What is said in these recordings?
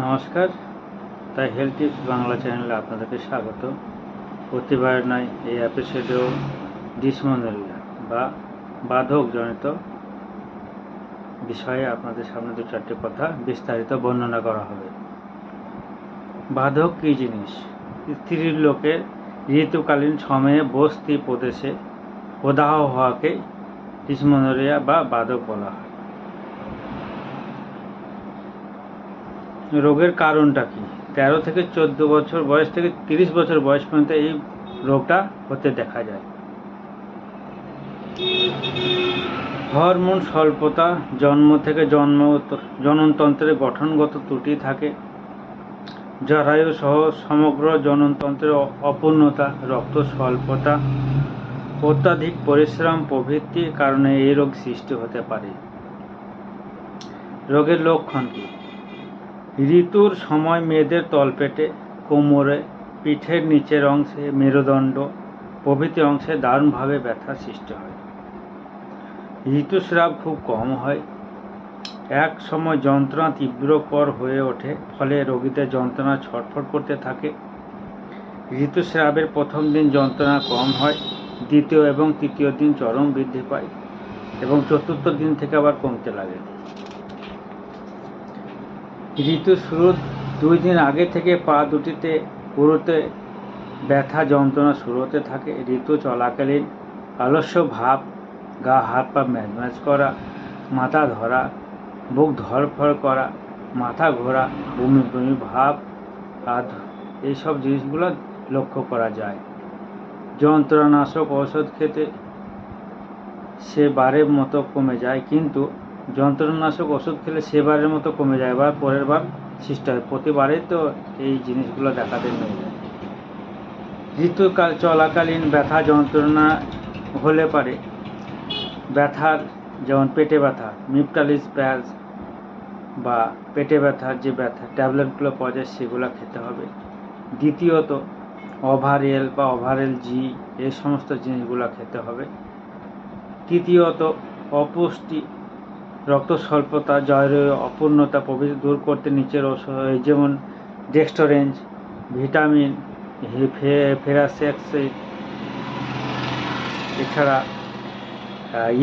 নমস্কার। তাই health tips Bangla চ্যানেলে আপনাদেরকে স্বাগত। প্রতিবার নয় এই এপিসোডেও ডিসমেনোরিয়া বা বাধকজনিত বিষয়ে আপনাদের সামনে দু চারটি কথা বিস্তারিত বর্ণনা করা হবে। বাধক কী জিনিস? স্ত্রীর লোকের ঋতুকালীন সময়ে বস্তি প্রদেশে প্রদাহ হওয়াকে ডিসমেনোরিয়া বা বাধক বলা হয়। রোগের কারণটা কি? 13 থেকে 14 বছর বয়স থেকে 30 বছর বয়স পর্যন্ত এই রোগটা হতে দেখা যায়। হরমোন স্বল্পতা, জন্ম থেকে জননতন্ত্রের গঠনগত ত্রুটি থাকে, জরায়ু সহ সমগ্র জননতন্ত্রের অপূর্ণতা, রক্ত স্বল্পতা, অত্যাধিক পরিশ্রম প্রভৃতির কারণে এই রোগ সৃষ্টি হতে পারে। রোগের লক্ষণ কি? ঋতুর সময় মেয়েদের তলপেটে, কোমরে, পিঠের নিচের অংশে, মেরুদণ্ড প্রভৃতি অংশে দারুণভাবে ব্যথা সৃষ্টি হয়। ঋতুস্রাব খুব কম হয়। এক সময় যন্ত্রণা তীব্রকর হয়ে ওঠে, ফলে রোগীদের যন্ত্রণা ছটফট করতে থাকে। ঋতুস্রাবের প্রথম দিন যন্ত্রণা কম হয়, দ্বিতীয় এবং তৃতীয় দিন চরম বৃদ্ধি পায় এবং চতুর্থ দিন থেকে আবার কমতে লাগে। ঋতু শুরুর 2 দিন আগে থেকে পা দুটিতে পুরোতে ব্যথা যন্ত্রণা শুরু হতে থাকে। ঋতু চলাকালীন আলস্য ভাব, গা হাত পা ম্যাজম্যাজ করা, মাথা ধরা, বুক ধড়ফড় করা, মাথা ঘোরা, বমি বমি ভাব এইসব জিনিসগুলো লক্ষ্য করা যায়। যন্ত্রণানাশক ঔষধ খেতে সেবারের মতো কমে যায়, কিন্তু যন্ত্রণানাশক ওষুধ খেলে সেবারের মতো কমে যায়, এবার পরের বার সৃষ্টি হয়। প্রতিবারেই তো এই জিনিসগুলো দেখাতে মিলে যায়। ঋতুকাল চলাকালীন ব্যথা যন্ত্রণা হলে পারে ব্যথার, যেমন পেটে ব্যথা, মিপটালিস প্যাজ বা পেটে ব্যথার যে ব্যথা ট্যাবলেটগুলো পাওয়া যায় সেগুলো খেতে হবে। দ্বিতীয়ত ওভারএল বা ওভারএল জি এই সমস্ত জিনিসগুলো খেতে হবে। তৃতীয়ত অপুষ্টি, রক্ত স্বল্পতা, জরায়ু অপূর্ণতা প্রভৃতি দূর করতে নিচের ওষুধ, যেমন ডেক্সটোরেঞ্জ, ভিটামিন, ফেরাসেক্স, এছাড়া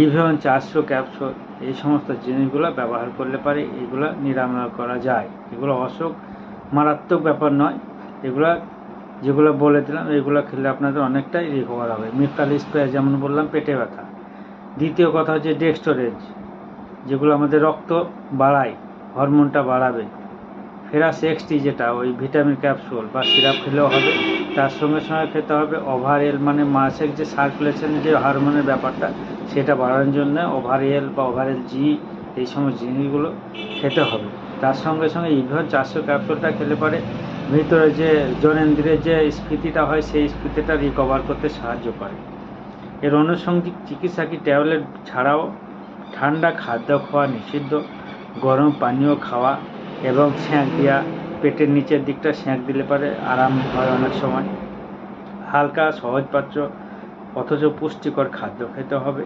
ইভিয়ন 400 ক্যাপসুল, এই সমস্ত জিনিসগুলো ব্যবহার করলে পারে এগুলো নিরাময় করা যায়। এগুলো অসুখ মারাত্মক ব্যাপার নয়, এগুলা যেগুলো বলে দিলাম এগুলো খেলে আপনাদের অনেকটাই রিকভার হবে। মিপটালিস প্যাজ যেমন বললাম পেটে ব্যথা। দ্বিতীয় কথা হচ্ছে ডেক্সটোরেঞ্জ, যেগুলো আমাদের রক্ত বাড়ায়, হরমোনটা বাড়াবে। ফেরাসেক্সটি যেটা ওই ভিটামিন ক্যাপসুল বা সিরাপ খেলেও হবে, তার সঙ্গে সঙ্গে খেতে হবে ওভারএল, মানে মাসিক যে সার্কুলেশনের যে হরমোনের ব্যাপারটা সেটা বাড়ানোর জন্য ওভারএল বা ওভারএল জি এই সমস্ত জিনিসগুলো খেতে হবে। তার সঙ্গে সঙ্গে ইভিয়ন 400 ক্যাপসুলটা খেলে পারে ভিতরে যে জনেন্দ্রিয়ের যে স্ফীতিটা হয় সেই স্ফীতিটা রিকভার করতে সাহায্য করে। এর আনুষঙ্গিক চিকিৎসা কি? ট্যাবলেট ছাড়াও ঠান্ডা খাদ্য খাওয়া নিষিদ্ধ, গরম পানীয় খাওয়া এবং সেঁক দেওয়া, পেটের নিচের দিকটা সেঁক দিলে পারে আরাম হয় অনেক সময়। হালকা সহজপাচ্য অথচ পুষ্টিকর খাদ্য খেতে হবে।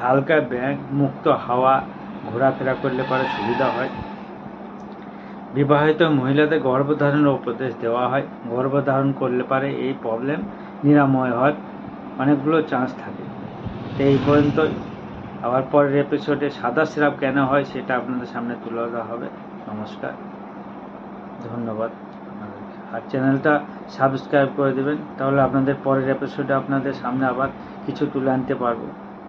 হালকা ব্যাগ মুক্ত হাওয়া ঘোরাফেরা করলে পারে সুবিধা হয়। বিবাহিত মহিলাদের গর্ভধারণের উপদেশ দেওয়া হয়। গর্ভধারণ করলে পারে এই প্রবলেম নিরাময় হওয়ার অনেকগুলো চান্স থাকে। এই পর্যন্ত, আবার পরের এপিসোডে সাদা সিরাপ কেন হয় সেটা আপনাদের সামনে তুলে ধরা হবে। নমস্কার, ধন্যবাদ আপনাদেরকে। আর চ্যানেলটা সাবস্ক্রাইব করে দেবেন, তাহলে আপনাদের পরের এপিসোডে আপনাদের সামনে আবার কিছু তুলে আনতে পারবো।